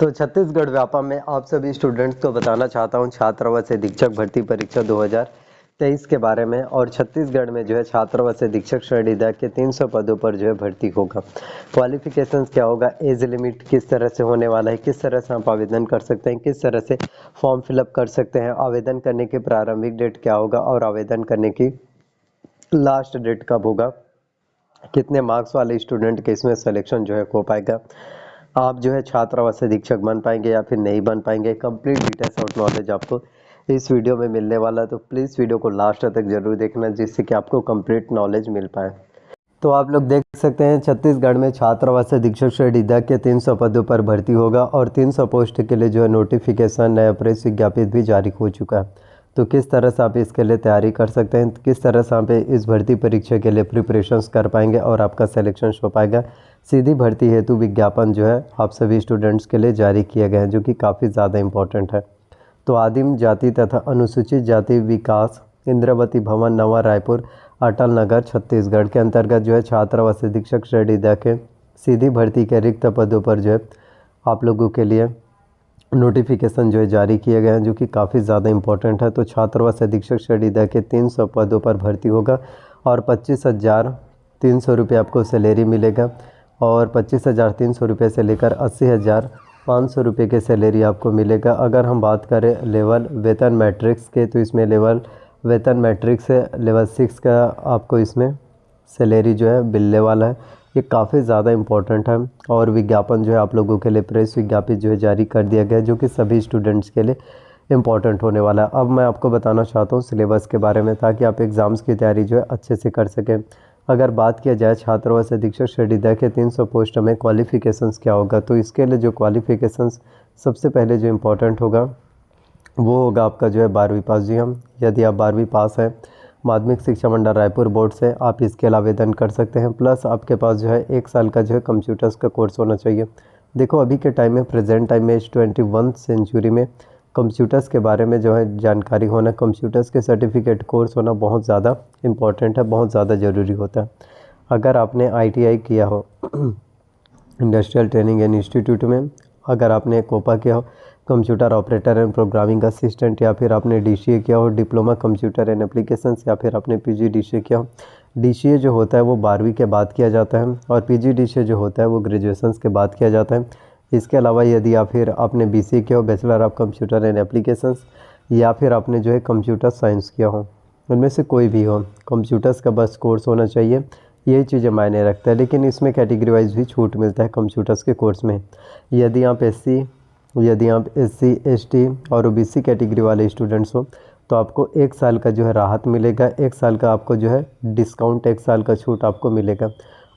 तो छत्तीसगढ़ व्यापा में आप सभी स्टूडेंट्स को बताना चाहता हूं छात्रावास अधीक्षक भर्ती परीक्षा 2023 के बारे में। और छत्तीसगढ़ में जो है छात्रावास अधीक्षक श्रेणी द के 300 पदों पर जो है भर्ती होगा। क्वालिफिकेशंस क्या होगा, एज लिमिट किस तरह से होने वाला है, किस तरह से आप आवेदन कर सकते हैं, किस तरह से फॉर्म फिलअप कर सकते हैं, आवेदन करने की प्रारंभिक डेट क्या होगा और आवेदन करने की लास्ट डेट कब होगा, कितने मार्क्स वाले स्टूडेंट के इसमें सिलेक्शन जो है हो पाएगा, आप जो है छात्रावास अधीक्षक बन पाएंगे या फिर नहीं बन पाएंगे। कंप्लीट डिटेल्स और नॉलेज आपको इस वीडियो में मिलने वाला है, तो प्लीज़ वीडियो को लास्ट तक जरूर देखना जिससे कि आपको कंप्लीट नॉलेज मिल पाए। तो आप लोग देख सकते हैं छत्तीसगढ़ में छात्रावास अधीक्षक श्रेणी द के 300 पदों पर भर्ती होगा और 300 पोस्ट के लिए जो है नोटिफिकेशन नया प्रेस विज्ञापित भी जारी हो चुका है। तो किस तरह से आप इसके लिए तैयारी कर सकते हैं, किस तरह से आप इस भर्ती परीक्षा के लिए प्रिपरेशंस कर पाएंगे और आपका सिलेक्शन हो पाएगा। सीधी भर्ती हेतु विज्ञापन जो है आप सभी स्टूडेंट्स के लिए जारी किया गया है, जो कि काफ़ी ज़्यादा इम्पोर्टेंट है। तो आदिम जाति तथा अनुसूचित जाति विकास इंद्रावती भवन नवा रायपुर अटल नगर छत्तीसगढ़ के अंतर्गत जो है छात्रावास अधीक्षक श्रेणी द के सीधी भर्ती के रिक्त पदों पर जो है आप लोगों के लिए नोटिफिकेशन जो है जारी किए गए हैं, जो कि काफ़ी ज़्यादा इम्पोर्टेंट है। तो छात्रावास अधीक्षक श्रेणी द के 300 पदों पर भर्ती होगा और 25,300 रुपये आपको सैलरी मिलेगा और 25,300 रुपये से लेकर 80,500 रुपये के सैलरी आपको मिलेगा। अगर हम बात करें लेवल वेतन मैट्रिक्स के, तो इसमें लेवल वेतन मैट्रिक्स से लेवल 6 का आपको इसमें सैलरी जो है मिलने वाला है। ये काफ़ी ज़्यादा इम्पोर्टेंट है और विज्ञापन जो है आप लोगों के लिए प्रेस विज्ञापित जो है जारी कर दिया गया है, जो कि सभी स्टूडेंट्स के लिए इम्पोर्टेंट होने वाला है। अब मैं आपको बताना चाहता हूँ सिलेबस के बारे में, ताकि आप एग्ज़ाम्स की तैयारी जो है अच्छे से कर सकें। अगर बात किया जाए छात्रावास अधीक्षक श्रेणी द के 300 पोस्ट में क्वालिफिकेशंस क्या होगा, तो इसके लिए जो क्वालिफिकेशंस सबसे पहले जो इम्पोर्टेंट होगा वो होगा आपका जो है 12वीं पास। जी हम, यदि आप 12वीं पास हैं माध्यमिक शिक्षा मंडल रायपुर बोर्ड से, आप इसके लिए आवेदन कर सकते हैं। प्लस आपके पास जो है 1 साल का जो है कंप्यूटर्स का कोर्स होना चाहिए। देखो अभी के टाइम में, प्रेजेंट टाइम में, इस 21वीं सेंचुरी में कंप्यूटर्स के बारे में जो है जानकारी होना, कंप्यूटर्स के सर्टिफिकेट कोर्स होना बहुत ज़्यादा इम्पोर्टेंट है, बहुत ज़्यादा ज़रूरी होता है। अगर आपने ITI किया हो इंडस्ट्रियल ट्रेनिंग इंस्टीट्यूट में, अगर आपने कोपा किया हो computer operator and programming assistant, या फिर आपने DCA किया हो डिप्लोमा कंप्यूटर एंड एप्लीकेशंस, या फिर आपने PG DCA किया हो। DCA जो होता है वो 12वीं के बाद किया जाता है और PG DCA जो होता है वो ग्रेजुएशंस के बाद किया जाता है। इसके अलावा यदि या फिर आपने BCA किया हो bachelor of computer and applications, या फिर आपने जो है कंप्यूटर साइंस किया हो, उनमें से कोई भी हो, कंप्यूटर्स का बस कोर्स होना चाहिए। यही चीज़ें मायने रखता है, लेकिन इसमें कैटेगरी वाइज भी छूट मिलता है कंप्यूटर्स के कोर्स में। यदि आप SC ST और OBC कैटेगरी वाले स्टूडेंट्स हो तो आपको 1 साल का जो है राहत मिलेगा, 1 साल का आपको जो है डिस्काउंट, 1 साल का छूट आपको मिलेगा।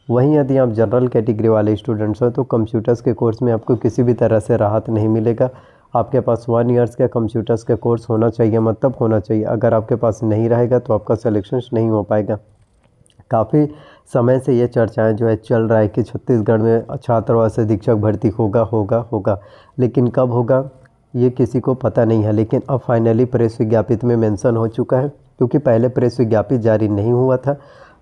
वहीं यदि आप जनरल कैटेगरी वाले स्टूडेंट्स हो तो कंप्यूटर्स के कोर्स में आपको किसी भी तरह से राहत नहीं मिलेगा। आपके पास 1 ईयर्स का कंप्यूटर्स का कोर्स होना चाहिए, मतलब होना चाहिए। अगर आपके पास नहीं रहेगा तो आपका सिलेक्शन नहीं हो पाएगा। काफ़ी समय से ये चर्चाएं जो है चल रहा है कि छत्तीसगढ़ में छात्रावास अधीक्षक भर्ती होगा, लेकिन कब होगा ये किसी को पता नहीं है। लेकिन अब फाइनली प्रेस विज्ञापित में मेंशन हो चुका है, क्योंकि पहले प्रेस विज्ञापित जारी नहीं हुआ था,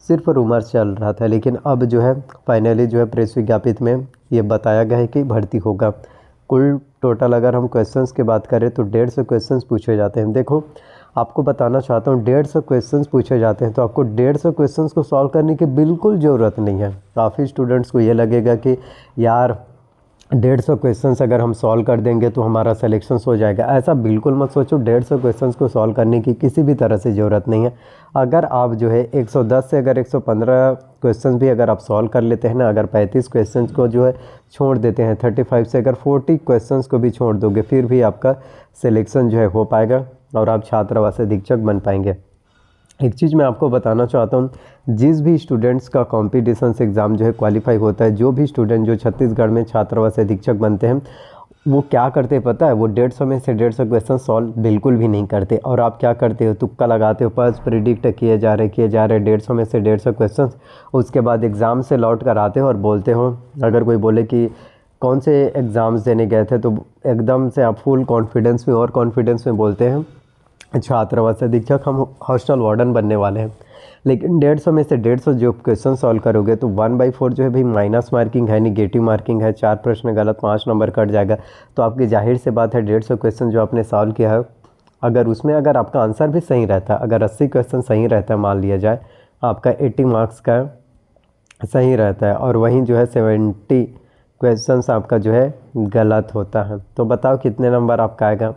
सिर्फ रूमर चल रहा था। लेकिन अब जो है फाइनली जो है प्रेस विज्ञापित में ये बताया गया है कि भर्ती होगा। कुल टोटल अगर हम क्वेश्चंस की बात करें तो 150 क्वेश्चंस पूछे जाते हैं। देखो आपको बताना चाहता हूँ 150 क्वेश्चंस पूछे जाते हैं, तो आपको 150 क्वेश्चंस को सॉल्व करने की बिल्कुल ज़रूरत नहीं है। काफ़ी स्टूडेंट्स को ये लगेगा कि यार 150 क्वेश्चंस अगर हम सॉल्व कर देंगे तो हमारा सिलेक्शन हो जाएगा। ऐसा बिल्कुल मत सोचो, 150 क्वेश्चंस को सॉल्व करने की किसी भी तरह से ज़रूरत नहीं है। अगर आप जो है 110 से अगर 115 क्वेश्चंस भी अगर आप सॉल्व कर लेते हैं ना, अगर 35 क्वेश्चंस को जो है छोड़ देते हैं, 35 से अगर 40 क्वेश्चंस को भी छोड़ दोगे, फिर भी आपका सिलेक्शन जो है हो पाएगा और आप छात्रावास अधीक्षक बन पाएंगे। एक चीज़ मैं आपको बताना चाहता हूँ, जिस भी स्टूडेंट्स का कॉम्पिटिशन्स एग्ज़ाम जो है क्वालिफाई होता है, जो भी स्टूडेंट जो छत्तीसगढ़ में छात्रावास अधीक्षक बनते हैं, वो क्या करते हैं पता है? वो 150 में से 150 क्वेश्चन सॉल्व बिल्कुल भी नहीं करते। और आप क्या करते हो? तुक्का लगाते हो, बस प्रिडिक्ट किए जा रहे 150 में से 150 क्वेश्चन, उसके बाद एग्ज़ाम से लौट कर आते हो और बोलते हो, अगर कोई बोले कि कौन से एग्ज़ाम्स देने गए थे, तो एकदम से आप फुल कॉन्फिडेंस में और कॉन्फिडेंस में बोलते हैं छात्रावास अधीक्षक हम हॉस्टल वार्डन बनने वाले हैं। लेकिन 150 में से 150 जो क्वेश्चन सॉल्व करोगे तो 1/4 जो है भाई माइनस मार्किंग है, निगेटिव मार्किंग है, 4 प्रश्न गलत, 5 नंबर कट जाएगा। तो आपकी जाहिर से बात है 150 क्वेश्चन जो आपने सॉल्व किया है, अगर उसमें अगर आपका आंसर भी सही रहता है, अगर 80 क्वेश्चन सही रहता है मान लिया जाए, आपका 80 मार्क्स का सही रहता है और वहीं जो है 70 क्वेश्चंस आपका जो है गलत होता है, तो बताओ कितने नंबर आपका आएगा?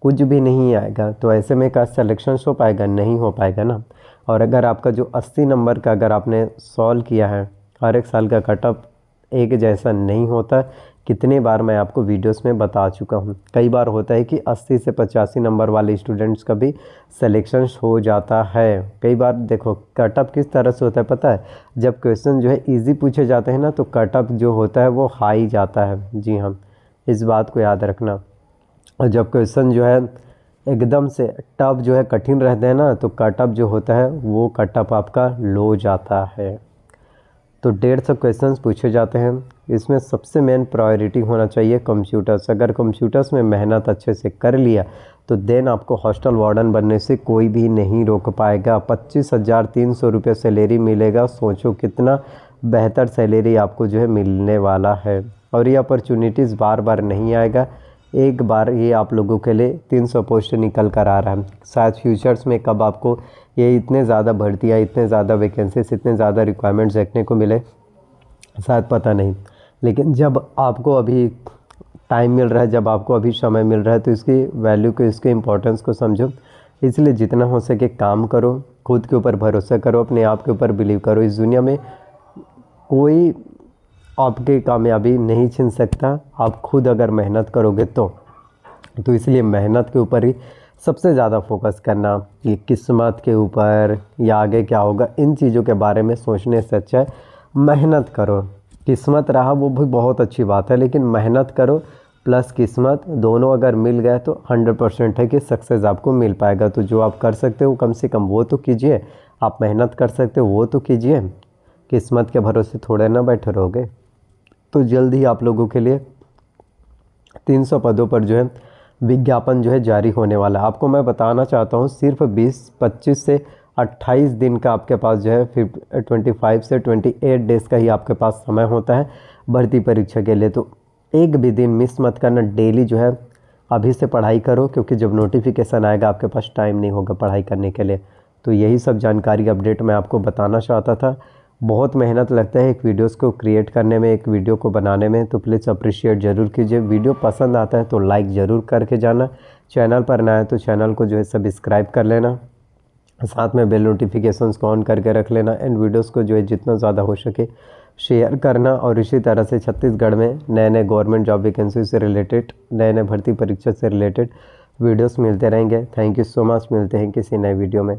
कुछ भी नहीं आएगा। तो ऐसे में का सिलेक्शन हो पाएगा? नहीं हो पाएगा ना। और अगर आपका जो 80 नंबर का अगर आपने सॉल्व किया है, हर एक साल का कट ऑफ एक जैसा नहीं होता। कितनी बार मैं आपको वीडियोस में बता चुका हूँ। कई बार होता है कि 80 से 85 नंबर वाले स्टूडेंट्स का भी सिलेक्शन हो जाता है। कई बार देखो कट ऑफ किस तरह से होता है पता है? जब क्वेश्चन जो है ईजी पूछे जाते हैं ना, तो कट ऑफ जो होता है वो हाई जाता है। जी हाँ, इस बात को याद रखना। और जब क्वेश्चन जो है एकदम से टफ जो है कठिन रहते हैं ना, तो कट ऑफ जो होता है वो कट ऑफ आपका लो जाता है। तो 150 क्वेश्चंस पूछे जाते हैं। इसमें सबसे मेन प्रायोरिटी होना चाहिए कंप्यूटर्स। अगर कंप्यूटर्स में मेहनत अच्छे से कर लिया तो देन आपको हॉस्टल वार्डन बनने से कोई भी नहीं रोक पाएगा। 25,300 रुपये सैलरी मिलेगा। सोचो कितना बेहतर सैलरी आपको जो है मिलने वाला है। और ये अपॉर्चुनिटीज़ बार बार नहीं आएगा, एक बार ये आप लोगों के लिए 300 पोस्ट निकल कर आ रहा है। शायद फ्यूचर्स में कब आपको ये इतने ज़्यादा भर्तियाँ, इतने ज़्यादा वैकेंसीज, इतने ज़्यादा रिक्वायरमेंट्स देखने को मिले, शायद पता नहीं। लेकिन जब आपको अभी टाइम मिल रहा है, जब आपको अभी समय मिल रहा है, तो इसकी वैल्यू को, इसके इम्पोर्टेंस को समझो। इसलिए जितना हो सके काम करो, खुद के ऊपर भरोसा करो, अपने आप के ऊपर बिलीव करो। इस दुनिया में कोई आपकी कामयाबी नहीं छीन सकता, आप खुद अगर मेहनत करोगे तो इसलिए मेहनत के ऊपर ही सबसे ज़्यादा फोकस करना। ये किस्मत के ऊपर या आगे क्या होगा, इन चीज़ों के बारे में सोचने से अच्छा है मेहनत करो। किस्मत रहा वो भी बहुत अच्छी बात है, लेकिन मेहनत करो प्लस किस्मत दोनों अगर मिल गए तो 100% है कि सक्सेस आपको मिल पाएगा। तो जो आप कर सकते हो कम से कम वो तो कीजिए। आप मेहनत कर सकते हो वो तो कीजिए। किस्मत के भरोसे थोड़े ना बैठे रहोगे। तो जल्द ही आप लोगों के लिए 300 पदों पर जो है विज्ञापन जो है जारी होने वाला है। आपको मैं बताना चाहता हूँ सिर्फ 25 से 28 दिन का आपके पास जो है 25 से 28 डेज़ का ही आपके पास समय होता है भर्ती परीक्षा के लिए। तो एक भी दिन मिस मत करना। डेली जो है अभी से पढ़ाई करो, क्योंकि जब नोटिफिकेशन आएगा आपके पास टाइम नहीं होगा पढ़ाई करने के लिए। तो यही सब जानकारी अपडेट मैं आपको बताना चाहता था। बहुत मेहनत लगता है एक वीडियोस को क्रिएट करने में, एक वीडियो को बनाने में, तो प्लीज़ अप्रिशिएट ज़रूर कीजिए। वीडियो पसंद आता है तो लाइक ज़रूर करके जाना। चैनल पर नया है तो चैनल को जो है सब्सक्राइब कर लेना, साथ में बेल नोटिफिकेशंस को ऑन करके रख लेना। एंड वीडियोस को जो है जितना ज़्यादा हो सके शेयर करना। और इसी तरह से छत्तीसगढ़ में नए नए गवर्नमेंट जॉब वैकेंसी से रिलेटेड, नए नए भर्ती परीक्षा से रिलेटेड वीडियोस मिलते रहेंगे। Thank you so much. मिलते हैं किसी नए वीडियो में।